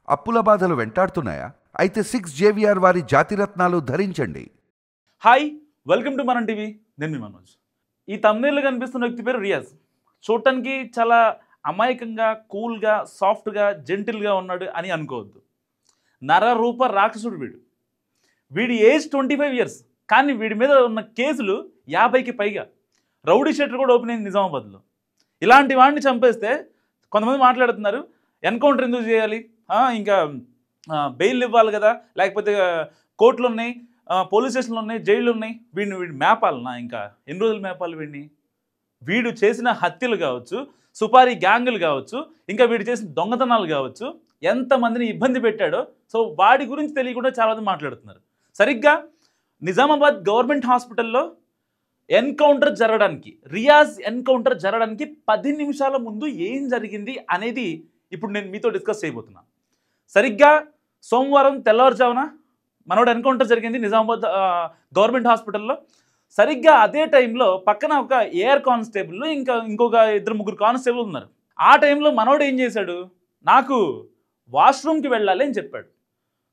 అప్పుల బాధలు వెంటాడుతున్నాయా? అయితే 6 జేవిఆర్ వారి జాతిరత్నాలు ధరించండి. హాయ్, వెల్కమ్ టు మనం టీవీ. నేను మీ మనోజ్. ఈ thumbnail కనిపిస్తున్న వ్యక్తి పేరు రియాజ్. చూడటానికి చాలా అమాయకంగా, కూల్గా, సాఫ్ట్గా, జెంటిల్గా ఉన్నాడు అని అనుకోవద్దు. నరరూప రాక్షసుడు వీడు. వీడి ఏజ్ 25 ఇయర్స్, కానీ వీడి మీద ఉన్న కేసులు 50కి పైగా. రౌడీ షీటర్ కూడా ఓపెన్ అయింది నిజామాబాద్లో. ఇలాంటి వాడిని చంపేస్తే కొంతమంది మాట్లాడుతున్నారు, ఎన్కౌంటర్ ఎందుకు చేయాలి, ఇంకా బెయిల్ ఇవ్వాలి కదా, లేకపోతే కోర్టులు ఉన్నాయి, పోలీస్ స్టేషన్లు ఉన్నాయి, జైళ్ళు ఉన్నాయి, వీడిని మేపాలనా? ఇంకా ఎన్ని రోజులు మేపాలి వీడిని? వీడు చేసిన హత్యలు కావచ్చు, సుపారీ గ్యాంగులు కావచ్చు, ఇంకా వీడు చేసిన దొంగతనాలు కావచ్చు, ఎంతమందిని ఇబ్బంది పెట్టాడో. సో వాడి గురించి తెలియకుండా చాలామంది మాట్లాడుతున్నారు. సరిగ్గా నిజామాబాద్ గవర్నమెంట్ హాస్పిటల్లో ఎన్కౌంటర్ జరగడానికి, రియాజ్ ఎన్కౌంటర్ జరగడానికి 10 నిమిషాల ముందు ఏం జరిగింది అనేది ఇప్పుడు నేను మీతో డిస్కస్ చేయబోతున్నా. సరిగ్గా సోమవారం తెల్లవారుజామున మనోడు ఎన్కౌంటర్ జరిగింది నిజామాబాద్ గవర్నమెంట్ హాస్పిటల్లో. సరిగ్గా అదే టైంలో పక్కన ఒక ఏఆర్ కానిస్టేబుల్, ఇంకొక 2-3 కానిస్టేబుల్ ఉన్నారు. ఆ టైంలో మనోడు ఏం చేశాడు, నాకు వాష్రూమ్కి వెళ్ళాలి అని చెప్పాడు.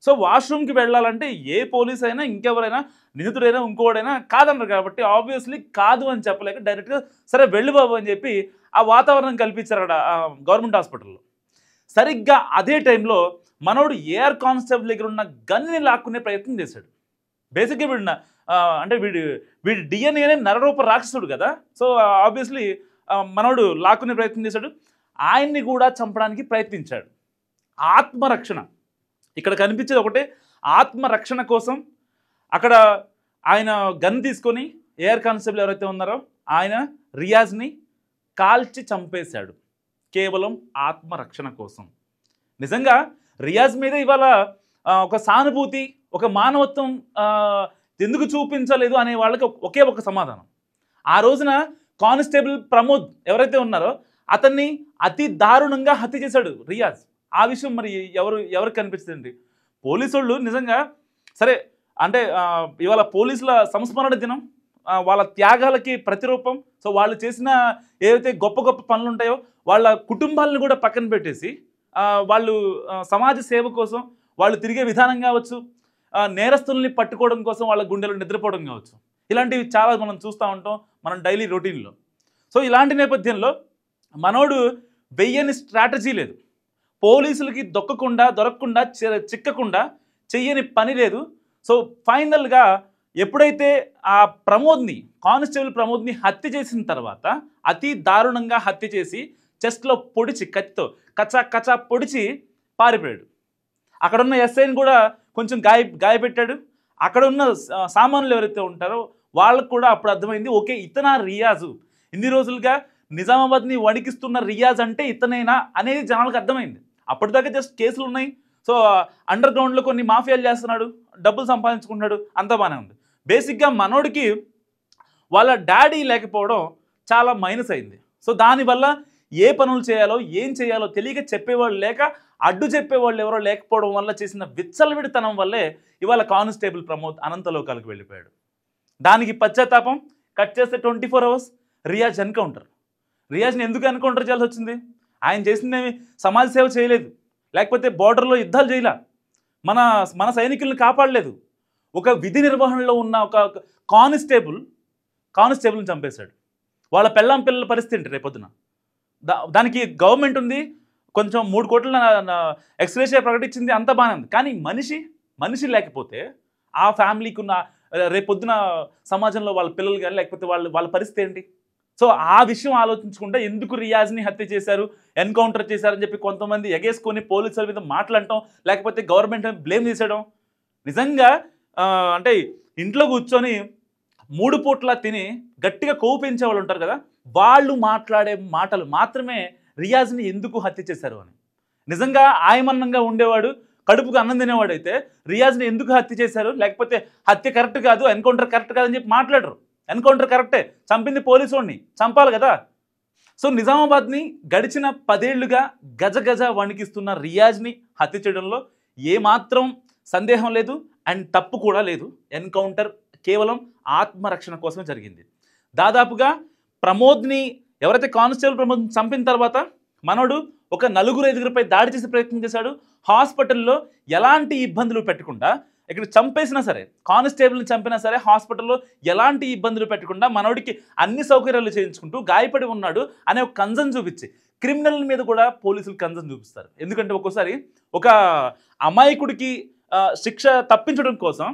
సో వాష్రూమ్కి వెళ్ళాలంటే ఏ పోలీస్ అయినా, ఇంకెవరైనా, నిందితుడైనా, ఇంకోడైనా కాదన్నారు కాబట్టి ఆబ్వియస్లీ కాదు అని చెప్పలేక డైరెక్ట్గా సరే వెళ్ళు బాబు అని చెప్పి ఆ వాతావరణం కల్పించారు అక్కడ గవర్నమెంట్ హాస్పిటల్లో. సరిగ్గా అదే టైంలో మనోడు ఏఆర్ కానిస్టేబుల్ దగ్గర ఉన్న గన్ని లాక్కునే ప్రయత్నం చేశాడు. బేసిక్గా వీడి డిఎన్ఏనే నరరూప రాక్షసుడు కదా. సో ఆబ్వియస్లీ మనోడు లాక్కునే ప్రయత్నం చేశాడు. ఆయన్ని కూడా చంపడానికి ప్రయత్నించాడు. ఆత్మరక్షణ ఇక్కడ కనిపించేది ఒకటే, ఆత్మరక్షణ కోసం అక్కడ ఆయన గన్ తీసుకొని ఏఆర్ కానిస్టేబుల్ ఎవరైతే ఉన్నారో ఆయన రియాజ్ని కాల్చి చంపేశాడు, కేవలం ఆత్మరక్షణ కోసం. నిజంగా రియాజ్ మీద ఇవాళ ఒక సానుభూతి, ఒక మానవత్వం ఎందుకు చూపించలేదు అనే వాళ్ళకి ఒకే ఒక సమాధానం. ఆ రోజున కానిస్టేబుల్ ప్రమోద్ ఎవరైతే ఉన్నారో అతన్ని అతి దారుణంగా హత్య చేశాడు రియాజ్. ఆ విషయం మరి ఎవరికి కనిపిస్తుంది? పోలీసు వాళ్ళు నిజంగా సరే అంటే ఇవాళ పోలీసుల సంస్మరణ దినం, వాళ్ళ త్యాగాలకి ప్రతిరూపం. సో వాళ్ళు చేసిన ఏవైతే గొప్ప గొప్ప పనులు ఉంటాయో వాళ్ళ కుటుంబాలను కూడా పక్కన పెట్టేసి వాళ్ళు సమాజ సేవ కోసం వాళ్ళు తిరిగే విధానం కావచ్చు, నేరస్తుల్ని పట్టుకోవడం కోసం వాళ్ళ గుండెలు నిద్రపోవడం కావచ్చు, ఇలాంటివి చాలా మనం చూస్తూ ఉంటాం మనం డైలీ రొటీన్లో. సో ఇలాంటి నేపథ్యంలో మనోడు వెయ్యని స్ట్రాటజీ లేదు, పోలీసులకి దొరకకుండా చిక్కకుండా చెయ్యని పని లేదు. సో ఫైనల్గా ఎప్పుడైతే ఆ కానిస్టేబుల్ ప్రమోద్ని హత్య చేసిన తర్వాత అతి దారుణంగా హత్య చేసి చెస్ట్లో పొడిచి, కత్తితో కచా పొడిచి పారిపోయాడు. అక్కడున్న ఎస్ఐని కూడా కొంచెం గాయపెట్టాడు. అక్కడ ఉన్న సామాన్యులు ఎవరైతే ఉంటారో వాళ్ళకు కూడా అప్పుడు అర్థమైంది, ఓకే ఇతనా రియాజు, ఇన్ని రోజులుగా నిజామాబాద్ని వణికిస్తున్న రియాజ్ అంటే ఇతనైనా అనేది జనాలకు అర్థమైంది. అప్పటిదాకా జస్ట్ కేసులు ఉన్నాయి, సో అండర్ గ్రౌండ్లో కొన్ని మాఫియాలు చేస్తున్నాడు, డబ్బులు సంపాదించుకుంటున్నాడు, అంతా బాగానే ఉంది. బేసిక్గా మనోడికి వాళ్ళ డాడీ లేకపోవడం చాలా మైనస్ అయింది. సో దానివల్ల ఏ పనులు చేయాలో ఏం చేయాలో తెలియక చెప్పేవాళ్ళు లేక, అడ్డు చెప్పేవాళ్ళు ఎవరో లేకపోవడం వల్ల చేసిన విచ్చలవిడితనం వల్లే ఇవాళ కానిస్టేబుల్ ప్రమోద్ అనంతలోకాలకు వెళ్ళిపోయాడు. దానికి పశ్చాత్తాపం కట్ చేస్తే 24 అవర్స్ రియాజ్ ఎన్కౌంటర్. రియాజ్ని ఎందుకు ఎన్కౌంటర్ చేయాల్సి వచ్చింది? ఆయన చేసిందేమి సమాజ సేవ చేయలేదు, లేకపోతే బోర్డర్లో యుద్ధాలు చేయలే, మన సైనికులను కాపాడలేదు. ఒక విధి నిర్వహణలో ఉన్న ఒక కానిస్టేబుల్ని చంపేశాడు. వాళ్ళ పిల్లల పరిస్థితి ఏంటి రేపొద్దున? దానికి గవర్నమెంట్ ఉంది, కొంచెం 3 కోట్ల ఎక్స్గ్రేషియా ప్రకటించింది, అంతా బాగానే ఉంది. కానీ మనిషి లేకపోతే ఆ ఫ్యామిలీకి ఉన్న రేపొద్దున సమాజంలో వాళ్ళ పిల్లలు కానీ లేకపోతే వాళ్ళ పరిస్థితి ఏంటి? సో ఆ విషయం ఆలోచించకుండా ఎందుకు రియాజ్ని హత్య చేశారు, ఎన్కౌంటర్ చేశారని చెప్పి కొంతమంది ఎగేసుకొని పోలీసుల మీద మాట్లాడటం, లేకపోతే గవర్నమెంట్ బ్లేమ్ చేసేయడం. నిజంగా అంటే ఇంట్లో కూర్చొని 3 పూట్ల తిని గట్టిగా కొవ్వు పెంచే వాళ్ళు ఉంటారు కదా, వాళ్ళు మాట్లాడే మాటలు మాత్రమే రియాజ్ని ఎందుకు హత్య చేశారు అని. నిజంగా ఆయమన్నంగా ఉండేవాడు, కడుపుకు అన్నం తినేవాడైతే రియాజ్ని ఎందుకు హత్య చేశారు, లేకపోతే హత్య కరెక్ట్ కాదు, ఎన్కౌంటర్ కరెక్ట్ కాదని చెప్పి మాట్లాడరు. ఎన్కౌంటర్ కరెక్టే, చంపింది పోలీసు వాడిని, చంపాలి కదా. సో నిజామాబాద్ని గడిచిన 10 ఏళ్లుగా గజ వణికిస్తున్న రియాజ్ని హత్య చేయడంలో ఏమాత్రం సందేహం లేదు అండ్ తప్పు కూడా లేదు. ఎన్కౌంటర్ కేవలం ఆత్మరక్షణ కోసమే జరిగింది. దాదాపుగా ప్రమోద్ని ఎవరైతే కానిస్టేబుల్ ప్రమోద్ని చంపిన తర్వాత మనోడు ఒక నలుగురు ఐదుగురిపై దాడి చేసే ప్రయత్నం చేశాడు. హాస్పిటల్లో ఎలాంటి ఇబ్బందులు పెట్టకుండా, ఇక్కడ చంపేసినా సరే, కానిస్టేబుల్ని చంపినా సరే హాస్పిటల్లో ఎలాంటి ఇబ్బందులు పెట్టకుండా మనోడికి అన్ని సౌకర్యాలు చేయించుకుంటూ గాయపడి ఉన్నాడు అనే ఒక కన్సర్న్ చూపించి, క్రిమినల్ మీద కూడా పోలీసులు కన్సర్న్ చూపిస్తారు. ఎందుకంటే ఒక్కోసారి ఒక అమాయకుడికి శిక్ష తప్పించడం కోసం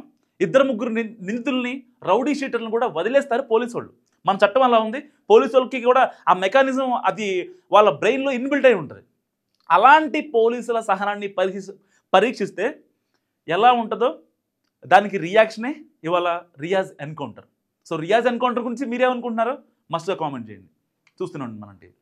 ఇద్దరు ముగ్గురు నిందితుల్ని, రౌడీ షీటర్లను కూడా వదిలేస్తారు పోలీసు వాళ్ళు. మన చట్టం అలా ఉంది. పోలీసు వాళ్ళకి కూడా ఆ మెకానిజం అది వాళ్ళ బ్రెయిన్లో ఇన్బిల్ట్ అయి ఉంటుంది. అలాంటి పోలీసుల సహనాన్ని పరీక్షిస్తే ఎలా ఉంటుందో దానికి రియాక్షనే ఇవాళ Riyaz encounter. So Riyaz encounter గురించి మీరేమనుకుంటున్నారో మస్ట్గా కామెంట్ చేయండి. చూస్తూనే ఉండండి మన టీవీ.